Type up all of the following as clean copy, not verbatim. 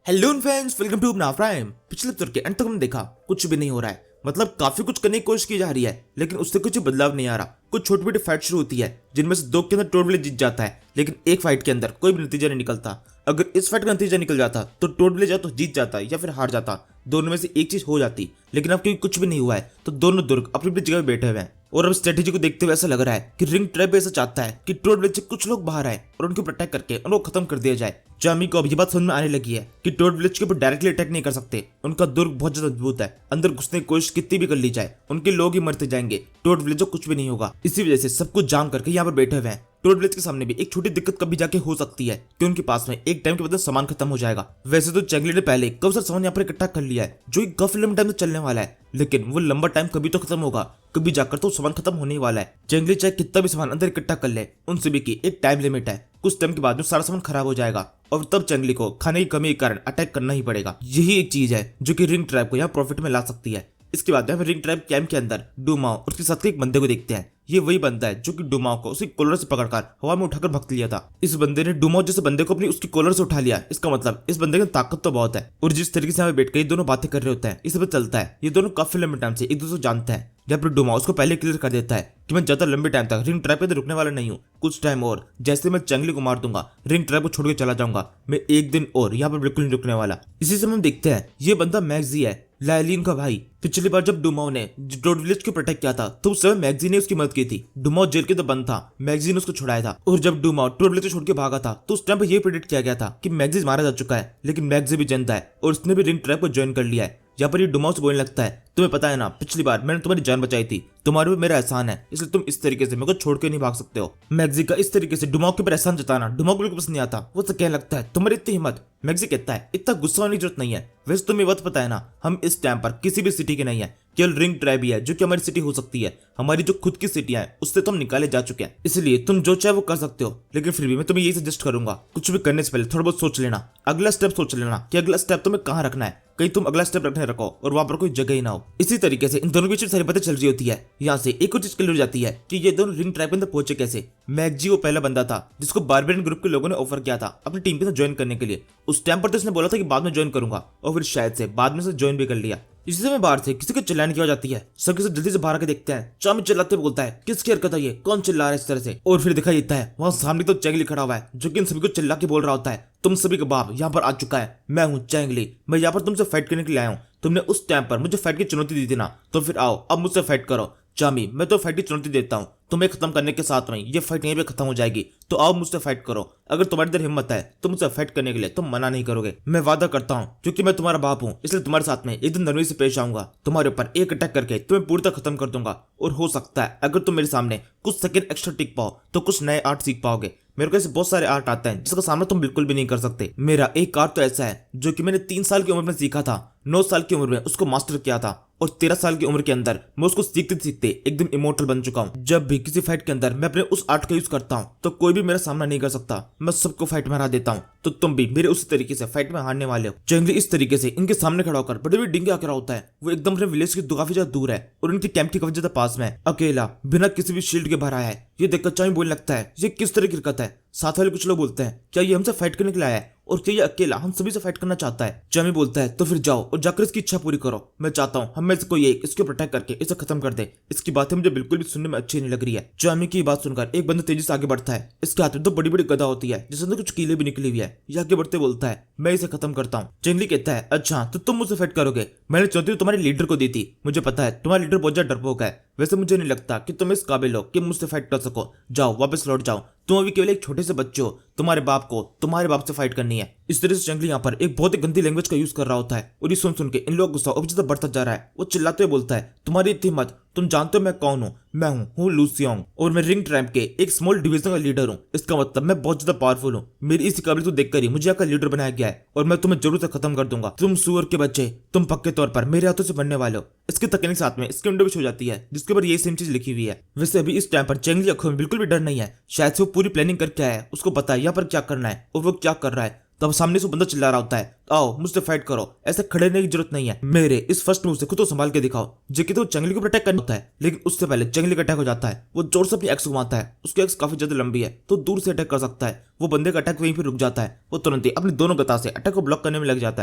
Hello friends, welcome to अपना prime. पिछले episode के अंत तक हमने देखा कुछ भी नहीं हो रहा है। मतलब काफी कुछ करने की कोशिश की जा रही है, लेकिन उससे कुछ बदलाव नहीं आ रहा। कुछ छोटी मोटी फाइट शुरू होती है, जिनमें से दो के अंदर टोड विलेज जीत जाता है, लेकिन एक फाइट के अंदर कोई भी नतीजा नहीं निकलता। अगर इस फाइट का नतीजा निकल जाता तो टोड विलेज या तो जीत जाता या फिर हार जाता। दोनों में से एक चीज हो जाती, लेकिन अब क्योंकि कुछ भी नहीं हुआ है तो दोनों दुर्ग अपनी अपनी जगह बैठे हुए हैं। और अब स्ट्रेटेजी को देखते हुए ऐसा लग रहा है कि रिंग ट्रैप ऐसा चाहता है कि टोड विलेज से कुछ लोग बाहर आए और उनको प्रोटेक्ट करके उनको खत्म कर दिया जाए। चामी को अब ये बात समझ में आने लगी है कि टोड विलेज के ऊपर डायरेक्टली अटैक नहीं कर सकते। उनका दुर्ग बहुत ज्यादा मजबूत है, अंदर घुसने की कोशिश कितनी भी कर ली जाए उनके लोग ही मरते जाएंगे, टोड विलेज को कुछ भी नहीं होगा। इसी वजह से सब कुछ जाम करके यहाँ पर बैठे हुए हैं। टोड विलेज के सामने भी एक छोटी दिक्कत कभी जाके हो सकती है कि उनके पास में एक टाइम के बाद सामान खत्म हो जाएगा। वैसे तो चेंगली ने पहले कब सारा सामान यहाँ पर इकट्ठा कर लिया है, जो एक काफी लंबे टाइम तक चलने वाला है, लेकिन वो लंबा टाइम कभी तो खत्म होगा, कभी जाकर तो सामान खत्म होने वाला है। चेंगली चाहे कितना भी सामान अंदर इकट्ठा कर ले, उन सभी की एक टाइम लिमिट है। कुछ टाइम के बाद में सारा सामान खराब हो जाएगा और तब चेंगली को खाने की कमी के कारण अटैक करना ही पड़ेगा। यही एक चीज है जो कि रिंग ट्रैप को यहाँ प्रॉफिट में ला सकती है। इसके बाद हम रिंग ट्रैप कैंप के अंदर डूमाओ और उसके साथ के एक बंदे को देखते हैं। ये वही बंदा है जो कि डूमाओ को उसकी कॉलर से पकड़कर हवा में उठाकर भक्त लिया था। इस बंदे ने डूमाओ जैसे बंदे को अपनी उसकी कॉलर से उठा लिया। इसका मतलब इस बंदे की ताकत तो बहुत है। और जिस तरीके से हमें बैठ कर ये दोनों बातें कर रहे होते हैं, इस पर चलता है ये दोनों काफी लंबे टाइम से एक दूसरे को जानते हैं। जब फिर डूमाओ उसको पहले क्लियर कर देता है कि मैं ज्यादा लंबे टाइम तक रिंग ट्रैप पे रुकने वाला नहीं हूँ। कुछ टाइम और जैसे मैं चेंगली को मार दूंगा, रिंग ट्रैप को छोड़ के चला जाऊंगा। मैं एक दिन और यहाँ पर बिल्कुल नहीं रुकने वाला। इसी से हम देखते हैं ये बंदा मैग्जी है, लायलीन का भाई। पिछली बार जब डूमाओ ने टोड विलेज को प्रोटेक्ट किया था तो उस समय मैग्जी ने उसकी मदद की थी। डूमाओ जेल के तो बंद था, मैग्जी ने उसको छुड़ाया था। और जब डूमाओ टोड विलेज को छोड़ के भागा था तो उस टाइम पर यह प्रेडिक्ट किया गया था कि मैग्जी मारा जा चुका है, लेकिन मैग्जी भी जिंदा है और उसने भी रिंग ट्रैप को ज्वाइन कर लिया है। यहाँ पर ये डूमाओ से बोलने लगता है, तुम्हें पता है ना पिछली बार मैंने तुम्हारी जान बचाई थी, तुम्हारे ऊपर मेरा एहसान है, इसलिए तुम इस तरीके से मेरे को छोड़ के नहीं भाग सकते हो। मैग्जी का इस तरीके से डूमाओ के ऊपर एहसान जताना डूमाओ को बिल्कुल पसंद नहीं आता। वो तो कहने लगता है तुम्हारी इतनी हिम्मत। मैग्जी कहता है इतना गुस्सा होने की जरूरत नहीं है, वैसे तुम्हें बात पता है ना हम इस टाइम पर किसी भी सिटी के नहीं है, केवल रिंग ट्रैप ही है जो कि हमारी सिटी हो सकती है। हमारी जो खुद की सिटियां है उससे तो हम निकाले जा चुके हैं, इसलिए तुम जो चाहे वो कर सकते हो। लेकिन फिर भी मैं तुम्हें यही सजेस्ट करूंगा, कुछ भी करने से पहले थोड़ा बहुत सोच लेना, अगला स्टेप सोच लेना कि अगला स्टेप तुम्हें कहाँ रखना है। कहीं तुम अगला स्टेप रखने रखो और वहां पर कोई जगह ही ना हो। इसी तरीके से इन दोनों की सारी बातें चल रही होती है। यहाँ से एक और चीज क्लियर हो जाती है कि ये दोनों रिंग ट्रैप के अंदर पहुंचे कैसे। मैग्जी वो पहला बंदा था जिसको बारबेरियन ग्रुप के लोगों ने ऑफर किया था अपनी टीम के साथ ज्वाइन करने के लिए। उस टाइम पर तो उसने बोला था कि बाद में ज्वाइन करूंगा, और फिर शायद से बाद में से ज्वाइन भी कर लिया। इसी समय बाहर से किसी को चिल्लाने की आवाज आती है। सब किसी जल्दी से बाहर आके देखते हैं। चामी चिल्लाते बोलता है किसकी हरकत है ये, कौन चिल्ला रहा है इस तरह से। और फिर दिखाई देता है वहां सामने तो चेंगली खड़ा हुआ है जो कि इन सभी को चिल्ला के बोल रहा होता है, तुम सभी का बाप यहाँ पर आ चुका है, मैं हूँ चेंगली, मैं यहाँ पर तुमसे फाइट करने के लिए आया हूँ। तुमने उस टाइम पर मुझे फाइट की चुनौती दी थी ना, तो फिर आओ अब मुझसे फाइट करो। चामी मैं तो फाइट की चुनौती देता हूँ, तुम्हें खत्म करने के साथ में ये फाइट यहीं पे खत्म हो जाएगी, तो आओ मुझसे फाइट करो। अगर तुम्हारे अंदर हिम्मत है तो मुझसे फाइट करने के लिए तुम मना नहीं करोगे। मैं वादा करता हूँ क्योंकि मैं तुम्हारा बाप हूँ, इसलिए तुम्हारे साथ में एक दिन नरमी से पेश आऊंगा, तुम्हारे ऊपर एक अटैक करके तुम्हें पूरी तरह खत्म कर दूंगा। और हो सकता है अगर तुम मेरे सामने कुछ सेकंड एक्स्ट्रा टिक पाओ तो कुछ नए आर्ट सीख पाओगे। मेरे को ऐसे बहुत सारे आर्ट आते हैं जिसका सामना तुम बिल्कुल भी नहीं कर सकते। मेरा एक आर्ट तो ऐसा है जो कि मैंने 3 साल की उम्र में सीखा था, 9 साल की उम्र में उसको मास्टर किया था, और 13 साल की उम्र के अंदर मैं उसको सीखते सीखते एकदम इमोर्टल बन चुका हूँ। जब भी किसी फाइट के अंदर मैं अपने उस आर्ट का यूज करता हूँ तो कोई भी मेरा सामना नहीं कर सकता, मैं सबको फाइट में हरा देता हूँ। तो तुम भी मेरे उसी तरीके से फाइट में हारने वाले हो। चेंगली इस तरीके से इनके सामने खड़ा होकर बड़े बड़े डिंगे आकर होता है। वो एकदम अपने विलेज के काफी ज्यादा दूर है और इनकी कैंप की काफी ज्यादा पास में है, अकेला बिना किसी भी शील्ड के बाहर आया है। ये देखकर चामी बोलने लगता है ये किस तरह की हरकत है। साथ वाले कुछ लोग बोलते हैं क्या ये हमसे फाइट करने के लिए आया है, और क्या ये अकेला हम सभी से फाइट करना चाहता है। चामी बोलता है तो फिर जाओ और जाकर इसकी इच्छा पूरी करो। मैं चाहता हूँ हम में से कोई एक इसके प्रोटेक्ट करके इसे खत्म कर दे। इसकी बातें मुझे बिल्कुल भी सुनने में अच्छी नहीं लग रही है। चामी की बात सुनकर एक बंदा तेजी से आगे बढ़ता है। इसके हाथ में तो बड़ी बड़ी गदा होती है जिसके अंदर कुछ कीले भी निकली हुई है। ये आगे बढ़ते बोलता है मैं इसे खत्म करता हूँ। चेंगली कहता है अच्छा तो तुम मुझसे फाइट करोगे, मैंने चुनौती तुम्हारे लीडर को दी थी, मुझे पता है तुम्हारा लीडर बहुत ज्यादा डरपोक है, वैसे मुझे नहीं लगता कि तुम इस काबिल हो कि मुझसे फाइट कर सको। जाओ वापस लौट जाओ, तुम अभी केवल एक छोटे से बच्चे हो, तुम्हारे बाप को तुम्हारे बाप से फाइट करनी है। इस तरह से चेंगली यहाँ पर एक बहुत ही गंदी लैंग्वेज का यूज कर रहा होता है और ये सुन के इन लोगों का गुस्सा और ज्यादा बढ़ता जा रहा है। वो चिल्लाते हुए बोलता है तुम्हारी इतनी हिम्मत, तुम जानते हो मैं कौन हूँ, मैं हूँ लूसियोंग और मैं रिंग ट्रैप के एक स्मॉल डिवीजन का लीडर हूँ। इसका मतलब मैं बहुत ज्यादा पावरफुल हूँ। मेरी इसी काबिलियत को देखकर ही मुझे यहाँ का लीडर बनाया गया है और मैं तुम्हें जरूर से खत्म कर दूंगा। तुम सुअर के बच्चे, तुम पक्के तौर पर मेरे हाथों से बनने वाले हो। इसके तकने के साथ में इसके विंडो भी हो जाती है जिसके ऊपर ये सेम चीज लिखी हुई है। वैसे अभी इस टाइम पर चेंगली आंखों में बिल्कुल भी डर नहीं है, शायद से वो पूरी प्लानिंग करके आया है, उसको पता है यहाँ पर क्या करना है और वो क्या कर रहा है। तब सामने से बंदा चिल्ला रहा होता है आओ मुझसे फाइट करो, ऐसे खड़े रहने की जरूरत नहीं है। मेरे इस फर्स्ट मूव से खुद को संभाल के दिखाओ। जेकी तो चंगली को अटैक करना होता है, लेकिन उससे पहले चंगली का अटैक हो जाता है। वो जोर से अपनी एक्स घुमाता है, उसकी एक्स काफी ज्यादा लंबी है तो दूर से अटैक कर सकता है। वो बंदे का अटैक वहीं पे रुक जाता है। वो तुरंत ही अपनी दोनों गता से अटैक को ब्लॉक करने में लग जाता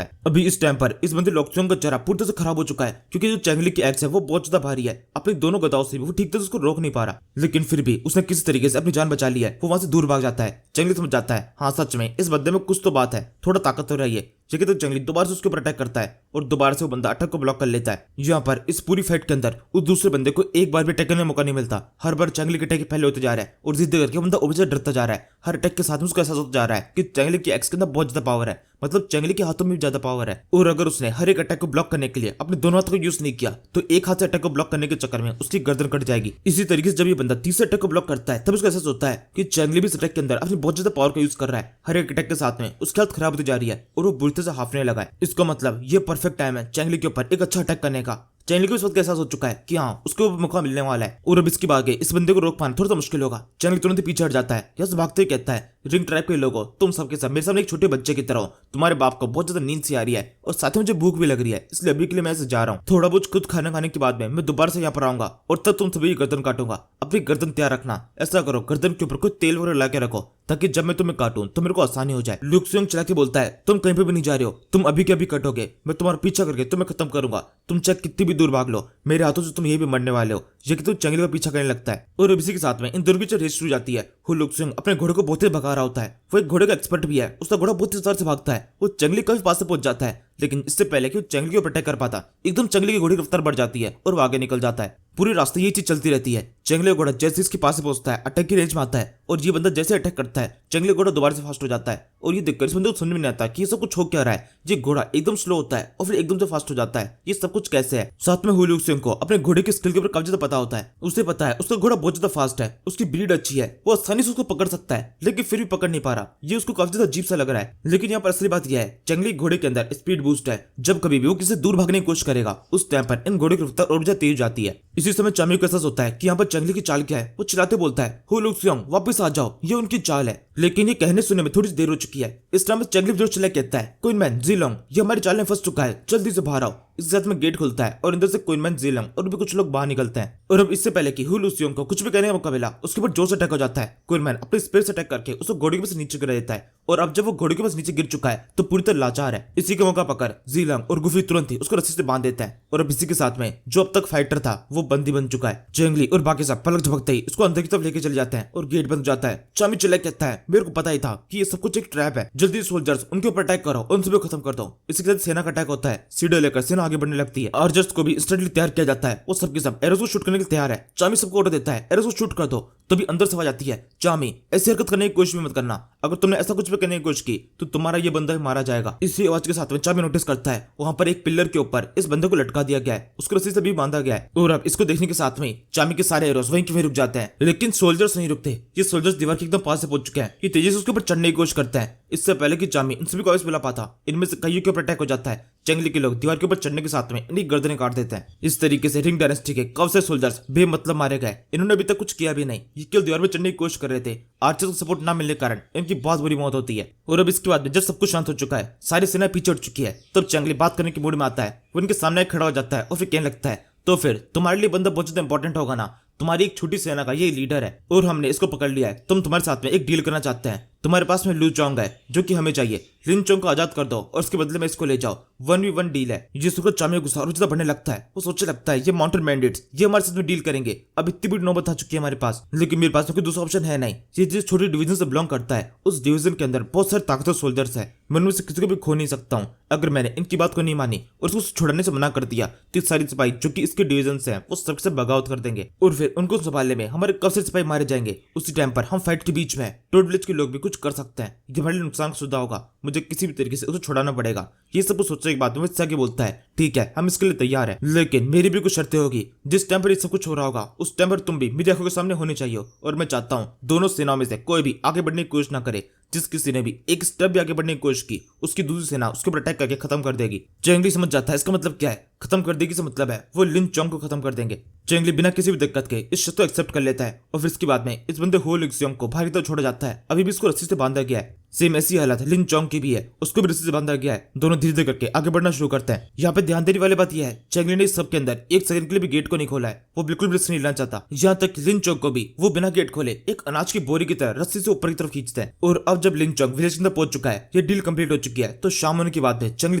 है। अभी इस टाइम पर इस बंदे लोक्सुंग का चेहरा पूरी तरह से खराब हो चुका है, क्योंकि जो चंगली की एक्स है वो बहुत ज्यादा भारी है। अपनी दोनों गताओं से भी वो ठीक तरह से उसको रोक नहीं पा रहा, लेकिन फिर भी उसने किसी तरीके से अपनी जान बचा ली है। वो वहां से दूर भाग जाता है। चंगली समझ जाता है हाँ सच में इस बंदे में कुछ तो बात है, थोड़ा ताकत हो रही है। लेकिन तो चंगली दोबारा से उसके ऊपर अटैक करता है और दोबारा से वो बंदा अटैक को ब्लॉक कर लेता है। यहाँ पर इस पूरी फाइट के अंदर उस दूसरे बंदे को एक बार भी अटैक करने का मौका नहीं मिलता। हर बार चंगली के अटैक पहले होते जा रहा है और जिद करके बंदा ऊपर से डरता जा रहा है। हर अटैक के साथ में उसको एहसास होता जा रहा है कि चंगली की एक्स के अंदर बहुत ज्यादा पावर है, मतलब चंगली के हाथों में भी ज्यादा पावर है। और अगर उसने हर एक अटैक को ब्लॉक करने के लिए अपने दोनों हाथों को यूज नहीं किया तो एक हाथ से अटैक को ब्लॉक करने के चक्कर में उसकी गर्दन कट जाएगी। इसी तरीके से जब ये बंदा तीसरे अटैक को ब्लॉक करता है तब उसको एहसास होता है कि चंगली भी इस अटैक के अंदर अपनी बहुत ज्यादा पावर का यूज कर रहा है। हर एक अटैक के साथ में उसकी हालत खराब होती जा रही है और वो बुरी तरह से हाफने लगा है। इसका मतलब ये परफेक्ट टाइम है चंगली के ऊपर एक अच्छा अटैक करने का। चंगली को इस वक्त एहसास हो चुका है कि हाँ उसको मौका मिलने वाला है और अब इसके आगे इस बंदे को रोक पाना थोड़ा सा मुश्किल होगा। चंगली तुरंत ही पीछे हट जाता है, यहाँ से भागते ही कहता है रिंग ट्राइब के लोगों, तुम सबके सब मेरे सामने एक छोटे बच्चे की तरह हो। तुम्हारे बाप को बहुत ज्यादा नींद सी आ रही है और साथ ही मुझे भूख भी लग रही है, इसलिए अभी के लिए मैं ऐसे जा रहा हूँ। थोड़ा बहुत खुद खाना खाने के बाद में मैं दोबारा से यहाँ पर आऊंगा और तब तुम सभी गर्दन काटूंगा। अपनी गर्दन तैयार रखना। ऐसा करो गर्दन के ऊपर कोई तेल वगैरह ला के रखो ताकि जब मैं तुम्हें काटूं तो मेरे को आसानी हो जाए। लुक्सुंग चला के बोलता है तुम कहीं पे भी नहीं जा रहे हो, तुम अभी के अभी कटोगे। मैं तुम्हारा पीछा करके तुम्हें खत्म करूंगा। तुम चाहे कितनी भी दूर भाग लो, मेरे हाथों से तुम यही भी मरने वाले हो। ये कि तुम चंगली का पीछा करने लगता है और इसी के साथ में इन दोनों की रेस शुरू हो जाती है। लुक्सुंग अपने घोड़े को बहुत तेज भगा रहा होता है। वो एक घोड़े का एक्सपर्ट भी है, उसका घोड़ा बहुत तेज रफ्तार से भागता है। वो चंगली का भी पास से पहुंच जाता है, लेकिन इससे पहले कि वो चंगली को अटैक कर पाता एकदम चंगली की घोड़े की रफ्तार बढ़ जाती है और वो आगे निकल जाता है। पूरे रास्ते ये चीज चलती रहती है। चंगली घोड़ा जैसे इसके पास से पहुंचता है अटैक की रेंज में आता है और ये बंदा जैसे अटैक करता है चंगली घोड़ा दोबारा से फास्ट हो जाता है। और ये देखकर इस बंदे को समझ में नहीं आता कि ये सब कुछ हो क्या रहा है। ये घोड़ा एकदम स्लो होता है और फिर एकदम से फास्ट हो जाता है, ये सब कुछ कैसे है। साथ में लुक्सुंग को अपने घोड़े की स्किल के ऊपर काफी ज्यादा पता होता है। उसे पता है उसका घोड़ा बहुत ज्यादा फास्ट है, उसकी ब्रीड अच्छी है, वो आसानी से उसको पकड़ सकता है, लेकिन फिर भी पकड़ नहीं पा रहा। ये उसको काफी ज्यादा अजीब सा लग रहा है। लेकिन यहाँ पर असली बात यह है चंगली घोड़े के अंदर स्पीड बूस्ट है। जब कभी भी वो किसी दूर भागने की कोशिश करेगा उस टाइम पर इन घोड़े की रफ्तार और ज्यादा तेज जाती है। इसी समय चामी को एहसास होता है कि यहाँ पर चंगली की चाल क्या है। वो चिल्लाते बोलता है लुक्सुंग वापस आ जाओ, ये उनकी चाल है। लेकिन ये कहने सुनने में थोड़ी देर हो चुकी है। इस टाइम चंगली जोर चिल्ला कहता है क्वीनमैन ज़िलोंग, ये हमारी चाल में फंस चुका है, जल्दी से बाहर आओ। इस साथ में गेट खुलता है और अंदर से क्वीनमैन ज़िलोंग और भी कुछ लोग बाहर निकलते हैं। और अब इससे पहले कि लुक्सुंग को कुछ भी कहने का मौका मिला उसके ऊपर जोर से अटैक हो जाता है। क्वीनमैन अपने स्पीड से अटैक करके उसको घोड़े के पास नीचे गिरा देता है। और अब जब वो घोड़े के पास नीचे गिर चुका है तो पूरी तरह लाचार है। इसी का मौका पकड़ ज़िलोंग और गुफी तुरंत ही उसको रस्सी से बांध देता है। और अब इसी के साथ में जो अब तक फाइटर था वो बंदी बन चुका है। चंगली और बाकी सब पलक झपकते ही उसको अंदर की तरफ लेके चले जाते हैं और गेट बंद हो जाता है। चामी चिल्ला कहता है मेरे को पता ही था कि ये सब कुछ एक ट्रैप है, जल्दी सोल्जर्स उनके ऊपर अटैक करो, उन सभी को खत्म कर दो। इसी के साथ सेना का अटैक होता है। सीढ़ी लेकर सेना आगे बढ़ने लगती है। आर्चर्स को भी इंस्टेंटली तैयार किया जाता है। वो सबके सब एरोस को शूट करने के लिए तैयार है। चामी सबको ऑर्डर देता है एरोस को शूट कर दो। तभी अंदर से आवाज आती है चामी ऐसी हरकत करने की कोशिश भी मत करना, अगर तुमने ऐसा कुछ भी करने की कोशिश की तो तुम्हारा ये बंदा भी मारा जाएगा। इसी आवाज के साथ में चामी नोटिस करता है वहां पर एक पिलर के ऊपर इस बंदे को लटका दिया गया है, उसको रस्सी से भी बांधा गया है। और अब इसको देखने के साथ में चामी के सारे एरोस वहीं के वहीं रुक जाते हैं। लेकिन सोल्जर्स नहीं रुकते। ये सोल्जर्स दीवार के एकदम पास से पहुंच चुके हैं। ये तेजी से उसके ऊपर चढ़ने की कोशिश करते हैं। इससे पहले कि चामी इन सभी को वापस मिला पाता इनमें से कईयों के ऊपर अटैक हो जाता है। चंगली के लोग दीवार के ऊपर चढ़ने के साथ में इनकी गर्दनें काट देते हैं। इस तरीके से रिंग डायनेस्टी के कब से सोल्जर्स बेमतलब मारे गए। इन्होंने अभी तक कुछ किया भी नहीं, ये केवल दीवार में चढ़ने की कोशिश कर रहे थे। आर्चर्स को सपोर्ट ना मिलने के कारण इनकी बहुत बुरी मौत होती है। और अब इसके बाद जब सब कुछ शांत हो चुका है, सारी सेना पीछे हट चुकी है, तब चंगली बात करने के मूड में आता है। वो इनके सामने खड़ा हो जाता है और फिर कहने लगता है तो फिर तुम्हारे लिए बंदा बहुत ज्यादा इंपॉर्टेंट होगा ना, तुम्हारी एक छोटी सेना का ये लीडर है और हमने इसको पकड़ लिया है। तुम तुम्हारे साथ में एक डील करना चाहते हैं। तुम्हारे पास में लू चोंग है जो कि हमें चाहिए। लिन चोंग को आजाद कर दो और उसके बदले में इसको ले जाओ। 1v1 डील है। जिसको चामी गुस्सा और ज्यादा बढ़ने लगता है। वो सोचने लगता है ये माउंटेन बैंडिट्स ये हमारे साथ में डील करेंगे। अब इतनी बड़ी नौबत आ चुकी है हमारे पास, लेकिन मेरे पास कोई दूसरा ऑप्शन है नहीं। ये जिस छोटी डिवीजन से बिलोंग करता है उस डिवीजन के अंदर बहुत सारे ताकतवर सोल्जर्स है। मैं उनमें से किसी को भी खो नहीं सकता हूँ। अगर मैंने इनकी बात को नहीं मानी और उसको छुड़ाने से मना कर दिया तो सारी सिपाही जो कि इसके डिवीजन से हैं वो सबसे बगावत कर देंगे और फिर उनको संभालने में हमारे कब से सिपाही मारे जाएंगे। उसी टाइम पर हम फाइट के बीच में टोड विलेज के लोग भी कुछ कर सकते हैं। ये हमारे लिए नुकसान का सौदा होगा, मुझे किसी भी तरीके से उसे छुड़ाना पड़ेगा। ये सब कुछ सोचने के बाद में सगे बोलता है ठीक है हम इसके लिए तैयार है, लेकिन मेरी भी कुछ शर्तें होगी। जिस टाइम पर ये सब कुछ हो रहा होगा उस टाइम पर तुम भी मेरी आंखों के सामने होने चाहिए और मैं चाहता हूँ दोनों सेनाओं में से कोई भी आगे बढ़ने की कोशिश ना करे। जिस किसी ने भी एक स्टेप भी आगे बढ़ने की कोशिश की उसकी दूसरी सेना उसके ऊपर अटैक करके खत्म कर देगी। चंगली समझ जाता है इसका मतलब क्या है। खत्म कर देगी से मतलब है वो लिन चोंग को खत्म कर देंगे। चेंगली बिना किसी भी दिक्कत के इस शर्त को एक्सेप्ट कर लेता है और फिर इसके बाद में इस बंदे हो लिक्सियोंग को भारी तरह छोड़ा जाता है। अभी भी इसको रस्सी से बांधा गया है। सेम ऐसी हालत लिन चोंग की भी है, उसको भी रस्सी से बांधा गया है। दोनों धीरे धीरे करके आगे बढ़ना शुरू करते हैं। यहाँ पे ध्यान देने वाली बात यह है चेंगली ने इस सब के अंदर एक सेकंड के लिए भी गेट को नहीं खोला है। वो बिल्कुल भी रिस्क नहीं लेना चाहता। यहाँ तक लिन चोंग को भी वो बिना गेट खोले एक अनाज की बोरी की तरह रस्सी से ऊपर की तरफ खींचते हैं। और अब जब लिन चोंग विलेज के अंदर पहुंच चुका है, ये डील कंप्लीट हो चुकी है, तो शाम होने के बाद में चेंगली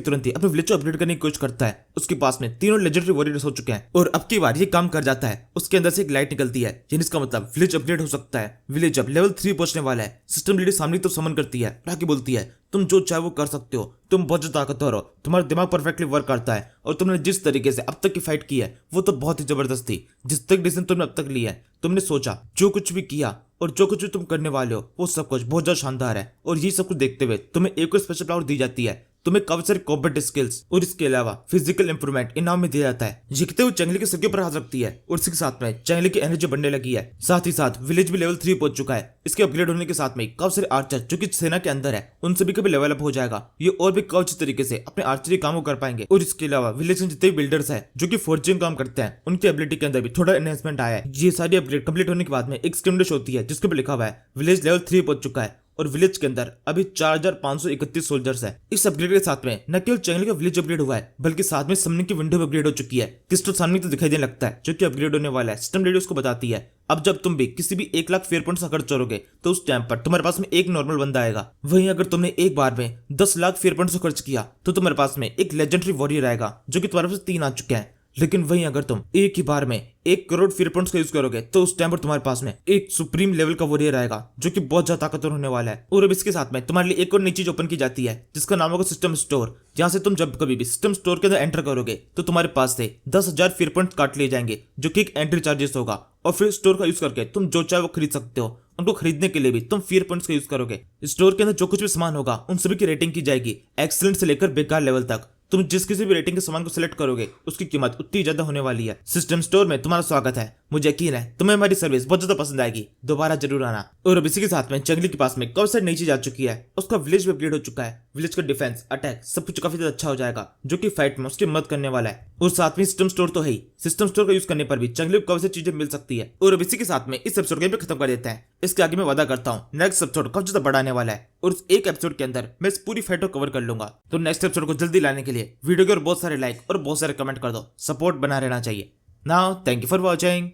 तुरंत ही अपने विलेज को अपडेट करने की कोशिश करता है। उसके पास में तीनों लेजेंडरी वॉरियर्स हो चुके हैं और अब की बार ये काम कर जाता है। उसके अंदर से एक लाइट निकलती है, यानी इसका मतलब विलेज अपग्रेड हो सकता है। विलेज अब लेवल 3 पहुंचने वाला है। सिस्टम लीडर सामने तो समन करती है, आके बोलती है तुम जो चाहे वो कर सकते हो, तुम बहुत ज्यादा ताकतवर हो, तुम्हारा दिमाग परफेक्टली वर्क करता है और तुमने जिस तरीके से अब तक की फाइट की है वो तो बहुत ही जबरदस्त थी। जिस तक डिसीजन तुमने अब तक लिया है, तुमने सोचा, जो कुछ भी किया और जो कुछ भी तुम करने वाले हो वो सब कुछ बहुत ज्यादा शानदार है। और ये सब कुछ देखते हुए तुम्हें एक और स्पेशल पावर दी जाती है, तुम्हें काफी सारे कॉम्बैट स्किल्स और इसके अलावा फिजिकल इंप्रूवमेंट इनाम में दिया जाता है। जीतते हुए चेंगली के सिर के ऊपर हाथ रखती है और इसके साथ में चेंगली की एनर्जी बढ़ने लगी है। साथ ही साथ विलेज भी लेवल 3 पहुंच चुका है। इसके अपग्रेड होने के साथ में काफी सारे आर्चर जो कि सेना के अंदर है उन सभी का भी लेवल अप हो जाएगा। ये और भी काफी अच्छी तरीके से अपने आर्चरी काम कर पाएंगे। और इसके अलावा विलेज में जितने भी बिल्डर्स है जो कि फोर्जिंग काम करते हैं उनकी एबिलिटी के अंदर भी थोड़ा एनहेंसमेंट आया है। ये सारी अपग्रेड कंप्लीट होने के बाद में एक स्क्रिमडिश होती है जिसके ऊपर लिखा हुआ है विलेज लेवल 3 पहुंच चुका है और विलेज के अंदर अभी 4531 सोल्जर्स है। इस अपग्रेड के साथ में न केवल चेंगली का विलेज अपग्रेड हुआ है बल्कि साथ में समनिंग की विंडो अपग्रेड हो चुकी है। क्रिस्टल सामने तो दिखाई देने लगता है जो कि अपग्रेड होने वाला है। सिस्टम लीडर उसको बताती है अब जब तुम भी किसी भी 1 लाख फेयर पॉइंट्स खर्च करोगे तो उस टाइम पर तुम्हारे पास में एक नॉर्मल बंदा आएगा। वहीं अगर तुमने एक बार में 10 लाख फेयर पॉइंट्स खर्च किया तो तुम्हारे पास में एक लेजेंडरी वॉरियर आएगा जो कि तुम्हारे पास 3 आ चुके हैं। लेकिन वहीं अगर तुम एक ही बार में 1 करोड़ फेयर पॉइंट्स का यूज करोगे तो उस टाइम पर तुम्हारे पास में एक सुप्रीम लेवल का वॉरियर आएगा जो कि बहुत ज्यादा ताकतवर होने वाला है। और अब इसके साथ में तुम्हारे लिए एक और नई चीज ओपन की जाती है जिसका नाम होगा सिस्टम स्टोर। जहां से तुम जब कभी भी सिस्टम स्टोर के अंदर एंटर करोगे तो तुम्हारे पास से 10,000 फेयर पॉइंट्स काट लिए जाएंगे जो कि एक एंट्री चार्जेस होगा। और फिर स्टोर का यूज करके तुम जो चाहे वो खरीद सकते हो। उनको खरीदने के लिए भी तुम फेयर पॉइंट्स का यूज करोगे। स्टोर के अंदर जो कुछ भी सामान होगा उन सभी की रेटिंग की जाएगी एक्सीलेंट से लेकर बेकार लेवल तक। तुम जिस किसी भी रेटिंग के सामान को सिलेक्ट करोगे उसकी कीमत उतनी ज्यादा होने वाली है। सिस्टम स्टोर में तुम्हारा स्वागत है। मुझे यकीन है तुम्हें हमारी सर्विस बहुत ज्यादा पसंद आएगी, दोबारा जरूर आना। और अब इसी के साथ में चेंगली के पास में काफी सारी नई चीज आ चुकी है। उसका विलेज भी अपग्रेड हो चुका है। विलेज का डिफेंस अटैक सब कुछ काफी ज्यादा अच्छा हो जाएगा जो कि फाइट में उसकी मदद करने वाला है। और साथ में सिस्टम स्टोर तो है ही, सिस्टम स्टोर का यूज करने पर भी चेंगली को काफी सारी चीजें मिल सकती है। और अब इसी के साथ में इस एपिसोड को खत्म कर देते हैं। इसके आगे मैं वादा करता हूँ नेक्स्ट एपिसोड काफी ज्यादा बढ़ाने वाला है और उस एक एपिसोड के अंदर मैं इस पूरी फाइट को कवर कर लूंगा। तो नेक्स्ट एपिसोड को जल्दी लाने के लिए वीडियो के और बहुत सारे लाइक और बहुत सारे कमेंट कर दो। सपोर्ट बना रहना चाहिए। Now thank you for watching.